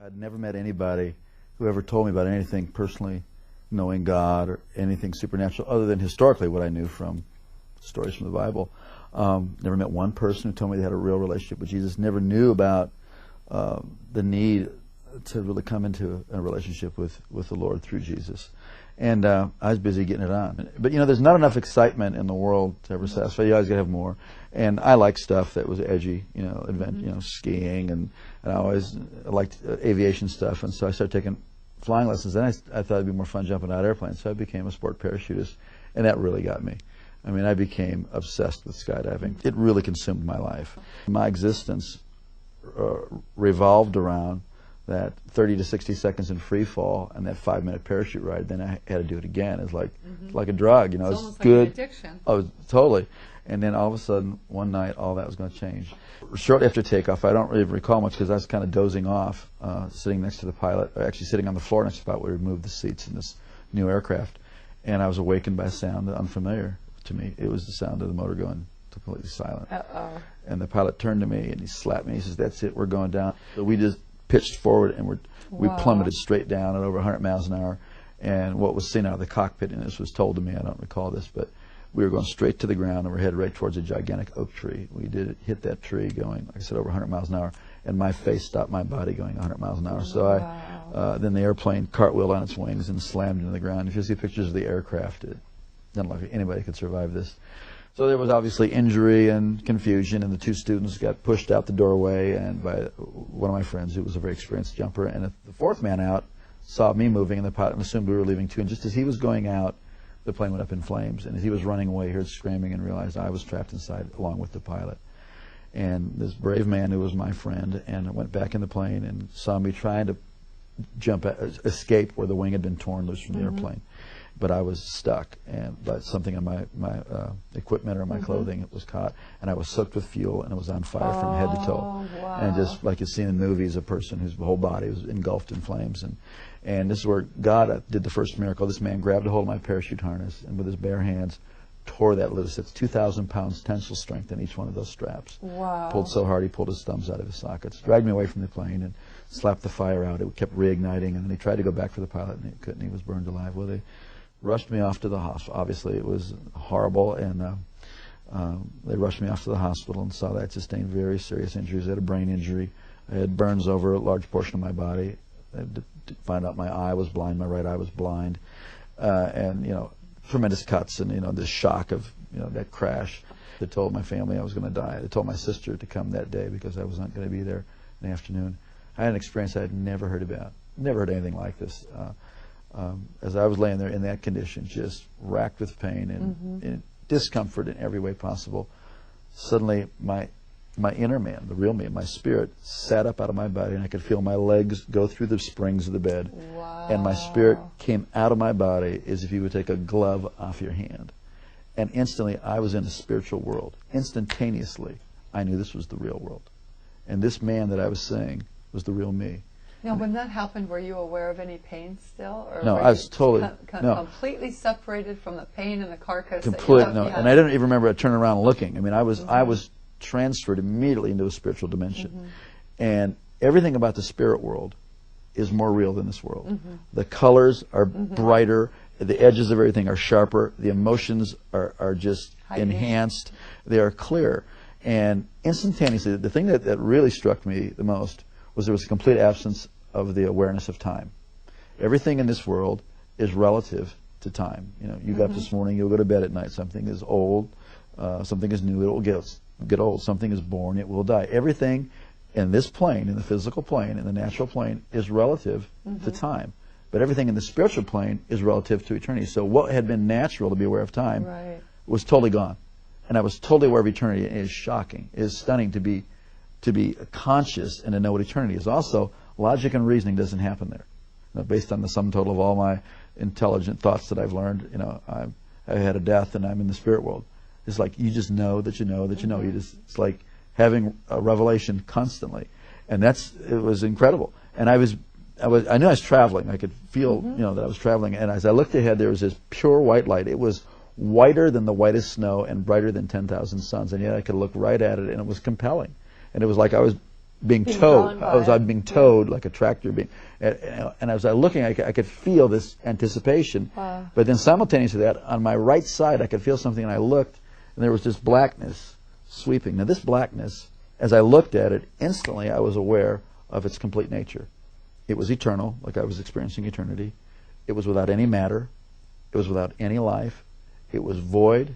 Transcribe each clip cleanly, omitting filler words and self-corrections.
I'd never met anybody who ever told me about anything personally knowing God or anything supernatural other than historically what I knew from stories from the Bible. Never met one person who told me they had a real relationship with Jesus. Never knew about the need to really come into a relationship with the Lord through Jesus. And I was busy getting it on. But, you know, there's not enough excitement in the world to ever satisfy. You always got to have more. And I like stuff that was edgy, you know, skiing, and I always liked aviation stuff. And so I started taking flying lessons. Then I thought it'd be more fun jumping out of airplanes. So I became a sport parachutist, and that really got me. I mean, I became obsessed with skydiving. It really consumed my life. My existence revolved around that 30 to 60 seconds in free fall and that 5-minute parachute ride. Then I had to do it again. It's like like a drug, you know. It's almost good. like an addiction. Oh, totally. And then all of a sudden, one night, all that was going to change. Shortly after takeoff, I don't really recall much because I was kind of dozing off, sitting next to the pilot, or actually sitting on the floor next to the pilot where we moved the seats in this new aircraft. And I was awakened by a sound unfamiliar to me. It was the sound of the motor going completely silent. Uh-oh. And the pilot turned to me and he slapped me. He says, "That's it, we're going down." So we just pitched forward and we plummeted straight down at over 100 miles an hour. And what was seen out of the cockpit, and this was told to me, I don't recall this, but we were going straight to the ground and we're headed right towards a gigantic oak tree. We did hit that tree going, like I said, over 100 miles an hour, and my face stopped my body going 100 miles an hour. So then the airplane cartwheeled on its wings and slammed into the ground. If you see pictures of the aircraft, it doesn't look like anybody could survive this. So there was obviously injury and confusion, and the two students got pushed out the doorway and by one of my friends who was a very experienced jumper. And the fourth man out saw me moving, and the pilot assumed we were leaving too. And just as he was going out, the plane went up in flames. And as he was running away, he heard screaming and realized I was trapped inside along with the pilot. And this brave man who was my friend and went back in the plane and saw me trying to escape where the wing had been torn loose from the airplane. But I was stuck, and by something on my equipment or my clothing was caught, and I was soaked with fuel, and it was on fire from head to toe. Wow. And just like you see in movies, a person whose whole body was engulfed in flames. And this is where God did the first miracle. This man grabbed a hold of my parachute harness, and with his bare hands, tore that loose. It's 2,000 pounds tensile strength in each one of those straps. Wow. Pulled so hard he pulled his thumbs out of his sockets. Dragged me away from the plane and slapped the fire out. It kept reigniting, and then he tried to go back for the pilot, and he couldn't. He was burned alive. Well, they rushed me off to the hospital. Obviously, it was horrible, and they rushed me off to the hospital and saw that I sustained very serious injuries. I had a brain injury. I had burns over a large portion of my body. I had to find out my eye was blind. My right eye was blind, and you know, tremendous cuts, and you know, this shock of that crash. They told my family I was going to die. They told my sister to come that day because I was not going to be there in the afternoon. I had an experience I had never heard about. Never heard anything like this. As I was laying there in that condition, just racked with pain and discomfort in every way possible, suddenly my inner man, the real me, my spirit, sat up out of my body, and I could feel my legs go through the springs of the bed. Wow. And my spirit came out of my body as if you would take a glove off your hand. And instantly, I was in a spiritual world. Instantaneously, I knew this was the real world. And this man that I was seeing was the real me. Now, when that happened, were you aware of any pain still? Or no, I was totally completely separated from the pain and the carcass. Completely, no. And I didn't even remember turning around and looking. I mean, I was transferred immediately into a spiritual dimension. And everything about the spirit world is more real than this world. The colors are brighter. The edges of everything are sharper. The emotions are just enhanced. They are clear. And instantaneously, the thing that really struck me the most was there was a complete absence of the awareness of time. Everything in this world is relative to time. You know, you got up this morning, you'll go to bed at night. Something is old, something is new, it will get old. Something is born, it will die. Everything in this plane, in the physical plane, in the natural plane, is relative to time. But everything in the spiritual plane is relative to eternity. So what had been natural to be aware of time was totally gone. And I was totally aware of eternity. It is shocking. It is stunning to be conscious and to know what eternity is. Also, logic and reasoning doesn't happen there. You know, based on the sum total of all my intelligent thoughts that I've learned, you know, I've had a death and I'm in the spirit world. It's like you just know that you know that you know. It's like having a revelation constantly, and it was incredible. And I knew I was traveling. I could feel that I was traveling. And as I looked ahead, there was this pure white light. It was whiter than the whitest snow and brighter than 10,000 suns. And yet I could look right at it, and it was compelling. And it was like I was being towed. I'm being towed like a tractor. And as I was looking, I could feel this anticipation. Wow. But then simultaneously to that, on my right side, I could feel something, and I looked, and there was this blackness sweeping. Now this blackness, as I looked at it, instantly I was aware of its complete nature. It was eternal, like I was experiencing eternity. It was without any matter. It was without any life. It was void,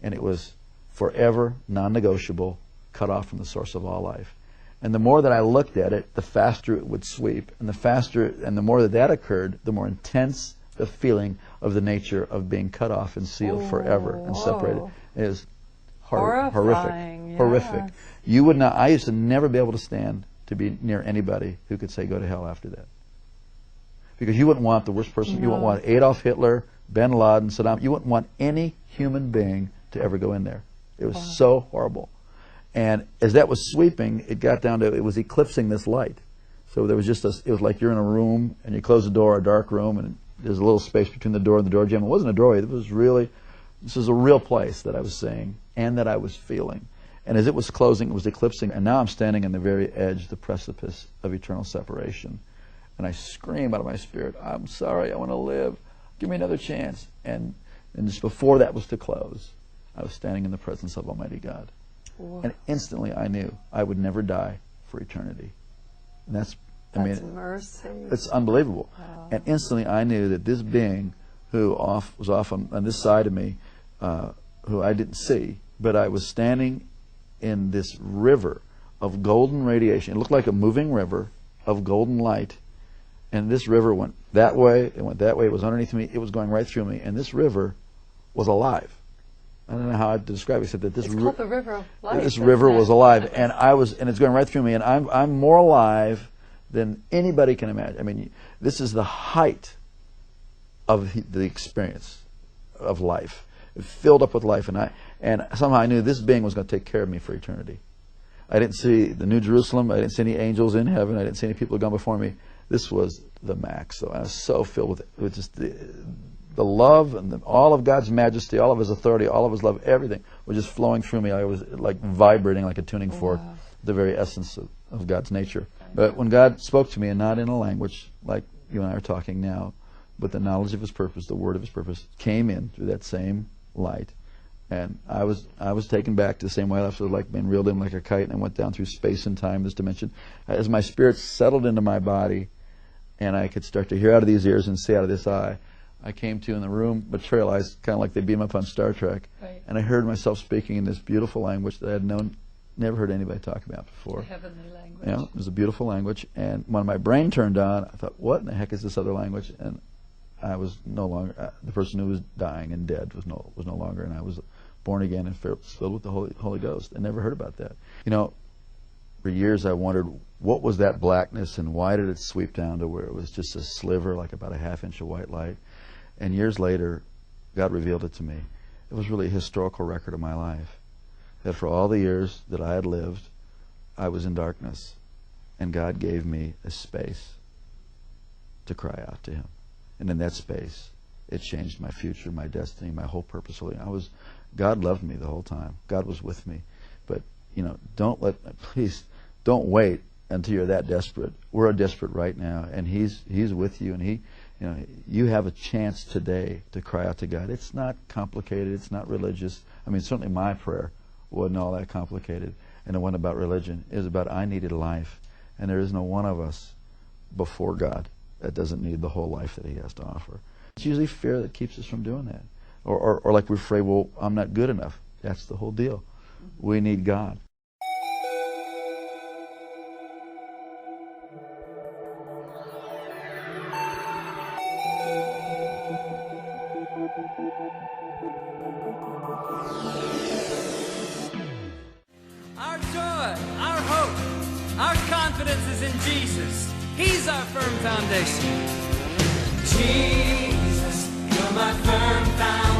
and it was forever, non-negotiable, cut off from the source of all life. And the more that I looked at it, the faster it would sweep. And the more that occurred, the more intense the feeling of the nature of being cut off and sealed forever and separated. It is horrific. Yes. Horrific. You would not, I used to never be able to stand to be near anybody who could say go to hell after that. Because you wouldn't want the worst person. No. You wouldn't want Adolf Hitler, Bin Laden, Saddam. You wouldn't want any human being to ever go in there. It was so horrible. And as that was sweeping, it got down to, it was eclipsing this light. So there was just it was like you're in a room and you close the door, a dark room, and there's a little space between the door and the door jamb. It wasn't a doorway. It was really, this was a real place that I was seeing and that I was feeling. And as it was closing, it was eclipsing, and now I'm standing on the very edge, the precipice of eternal separation. And I scream out of my spirit, I'm sorry, I want to live. Give me another chance. And just before that was to close, I was standing in the presence of Almighty God. Whoa. And instantly I knew I would never die for eternity. And that's mercy. It's unbelievable. Wow. And instantly I knew that this being who was off on this side of me, who I didn't see, but I was standing in this river of golden radiation. It looked like a moving river of golden light. And this river went that way, it went that way, it was underneath me, it was going right through me. And this river was alive. I don't know how to describe it, except that this called the River of Life. This river was alive, and it's going right through me, and I'm more alive than anybody can imagine. I mean, this is the height of the experience of life. It filled up with life, and somehow I knew this being was going to take care of me for eternity. I didn't see the New Jerusalem. I didn't see any angels in heaven. I didn't see any people who had gone before me. This was the max. So I was so filled with just the love and all of God's majesty, all of His authority, all of His love, everything was just flowing through me. I was like vibrating like a tuning fork, the very essence of God's nature. But when God spoke to me, and not in a language like you and I are talking now, but the knowledge of His purpose, the word of His purpose, came in through that same light. And I was taken back to the same way I was like being reeled in like a kite, and I went down through space and time, this dimension. As my spirit settled into my body, and I could start to hear out of these ears and see out of this eye, I came to in the room, materialized, kind of like they beam up on Star Trek. Right. And I heard myself speaking in this beautiful language that I had never heard anybody talk about before. The heavenly language. Yeah, it was a beautiful language. And when my brain turned on, I thought, what in the heck is this other language? And I was no longer, the person who was dying and dead was no longer, and I was born again and filled with the Holy Ghost. I never heard about that. You know, for years I wondered, what was that blackness and why did it sweep down to where it was just a sliver, like about a half-inch of white light? And years later, God revealed it to me. It was really a historical record of my life. That for all the years that I had lived, I was in darkness. And God gave me a space to cry out to Him. And in that space, it changed my future, my destiny, my whole purpose. God loved me the whole time. God was with me. But, you know, please, don't wait until you're that desperate. We're desperate right now, and He's with you, and you have a chance today to cry out to God. It's not complicated. It's not religious. I mean, certainly my prayer wasn't all that complicated, and it wasn't about religion. It was about I needed life, and there is no one of us before God that doesn't need the whole life that He has to offer. It's usually fear that keeps us from doing that. Or like we're afraid, well, I'm not good enough. That's the whole deal. We need God. Our joy, our hope, our confidence is in Jesus. He's our firm foundation. Jesus, you're my firm foundation.